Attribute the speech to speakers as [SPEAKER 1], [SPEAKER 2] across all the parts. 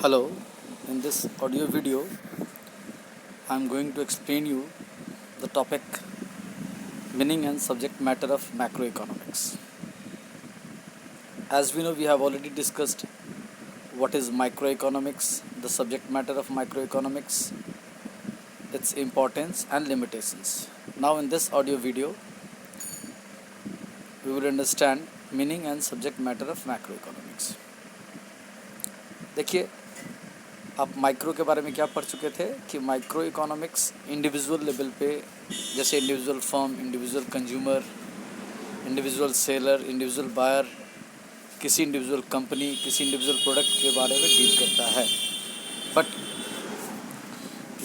[SPEAKER 1] Hello, in this audio video I am going to explain you the topic meaning and subject matter of macroeconomics. As we know, we have already discussed what is microeconomics, the subject matter of microeconomics, its importance and limitations. Now in this audio video we will understand meaning and subject matter of macroeconomics. देखिए, आप micro के बारे में क्या पढ़ चुके थे कि माइक्रो इकोनॉमिक्स इंडिविजुअल लेवल पे, जैसे individual firm, individual consumer, individual seller, individual buyer, किसी इंडिविजुअल कंपनी, किसी इंडिविजुअल प्रोडक्ट के बारे में डील करता है. बट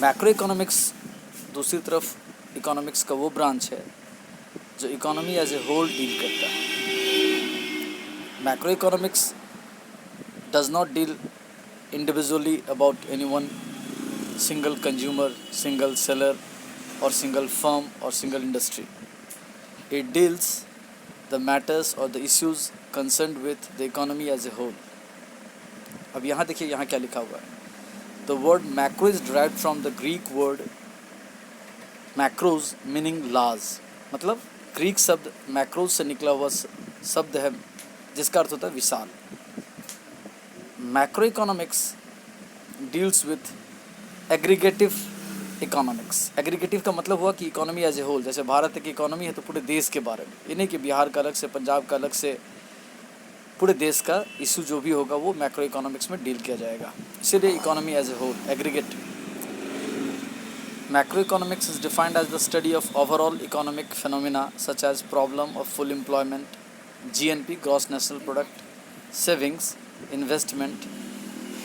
[SPEAKER 1] मैक्रो इकोनॉमिक्स दूसरी तरफ इकोनॉमिक्स का वो ब्रांच है जो economy as a whole deal करता है. Macro economics does not deal individually about any one single consumer, single seller or single firm or single industry. It deals the matters or the issues concerned with the economy as a whole. अब यहाँ देखिए, यहाँ क्या लिखा हुआ है. The word macro is derived from the Greek word macros meaning laws. मतलब Greek शब्द macros से निकला हुआ शब्द है जिसका अर्थ होता है विशाल. Macroeconomics deals with aggregative economics. Aggregative का मतलब हुआ कि इकोनॉमी एज ए होल. जैसे भारत की इकोनॉमी है तो पूरे देश के बारे में, ये नहीं कि बिहार का अलग से, पंजाब का अलग से, पूरे देश का इशू जो भी होगा वो मैक्रो इकोनॉमिक्स में डील किया जाएगा. इसीलिए economy as a whole, aggregate. Macro economics is defined as the study of overall economic phenomena such as problem of full employment, GNP gross national product, savings, investment,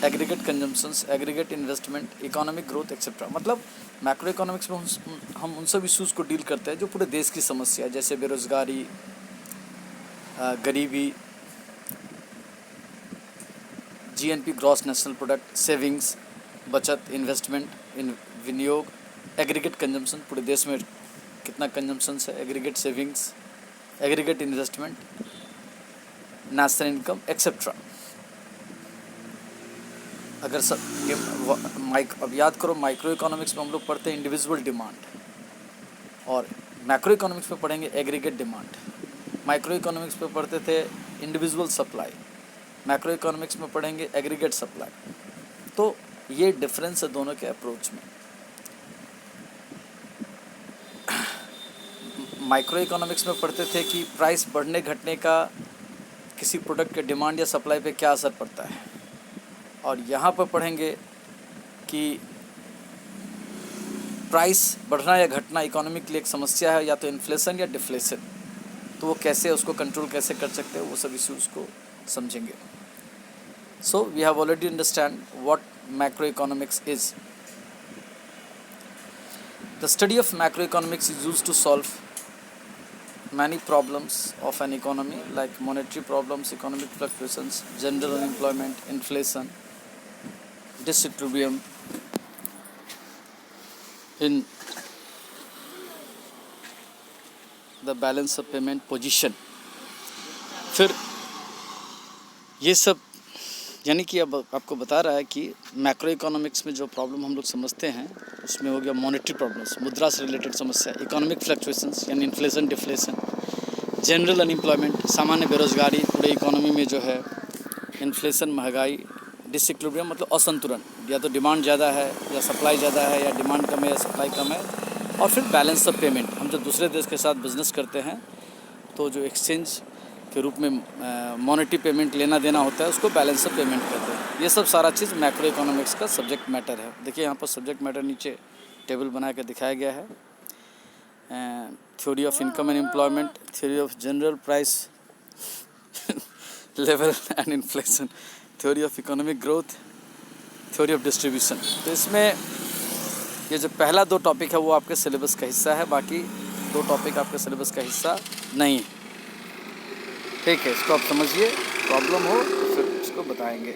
[SPEAKER 1] aggregate consumptions, aggregate investment, economic growth etcetera. मतलब macro economics में हम उन सब issues को deal करते हैं जो पूरे देश की समस्या है, जैसे बेरोज़गारी, गरीबी, GNP gross national product, savings, बचत, इन्वेस्टमेंट, विनियोग, एग्रीगेट कंजम्पशन, पूरे देश में कितना कंजम्पशंस है, aggregate savings, aggregate investment, national income etcetera. अगर अब याद करो, माइक्रो इकोनॉमिक्स में हम लोग पढ़ते हैं इंडिविजुअल डिमांड और मैक्रो इकोनॉमिक्स में पढ़ेंगे एग्रीगेट डिमांड. माइक्रो इकोनॉमिक्स में पढ़ते थे इंडिविजुअल सप्लाई, मैक्रो इकोनॉमिक्स में पढ़ेंगे एग्रीगेट सप्लाई. तो ये डिफरेंस है दोनों के अप्रोच में. माइक्रो इकोनॉमिक्स में पढ़ते थे कि प्राइस बढ़ने घटने का किसी प्रोडक्ट के डिमांड या सप्लाई पे क्या असर पड़ता है, और यहाँ पर पढ़ेंगे कि प्राइस बढ़ना या घटना इकोनॉमी के लिए एक समस्या है, या तो इन्फ्लेशन या डिफ्लेशन, तो वो कैसे, उसको कंट्रोल कैसे कर सकते हैं, वो सब इश्यूज़ को समझेंगे. So we have already understand what macro economics is. The study of macro economics is used to solve many problems of an economy like monetary problems, economic fluctuations, general unemployment, inflation, disequilibrium in the balance of payment position. फिर ये सब यानी कि अब आपको बता रहा है कि मैक्रो इकोनॉमिक्स में जो प्रॉब्लम हम लोग समझते हैं उसमें हो गया मॉनेटरी प्रॉब्लम्स, मुद्रा से रिलेटेड समस्या, इकोनॉमिक फ्लक्चुएशंस यानी इन्फ्लेशन डिफ्लेशन, जनरल अनएम्प्लॉयमेंट सामान्य बेरोजगारी पूरे इकोनॉमी में जो है, इन्फ्लेशन महंगाई, डिसइक्विलिब्रियम मतलब असंतुलन, या तो डिमांड ज़्यादा है या सप्लाई ज़्यादा है, या डिमांड कम है या सप्लाई कम है, और फिर बैलेंस ऑफ पेमेंट. हम जब दूसरे देश के साथ बिजनेस करते हैं तो जो एक्सचेंज के रूप में मॉनेटरी पेमेंट लेना देना होता है उसको बैलेंस ऑफ पेमेंट कहते हैं. ये सब सारा चीज़ मैक्रो इकोनॉमिक्स का सब्जेक्ट मैटर है. देखिए यहाँ पर सब्जेक्ट मैटर नीचे टेबल बना के दिखाया गया है. Theory of income and employment, theory of general price level and inflation, theory of economic growth, theory of distribution. तो इसमें ये जो पहला 2 टॉपिक है वो आपके सिलेबस का हिस्सा है, बाकी 2 टॉपिक आपके सिलेबस का हिस्सा नहीं है. ठीक है, इसको आप समझिए, प्रॉब्लम हो तो फिर इसको बताएंगे.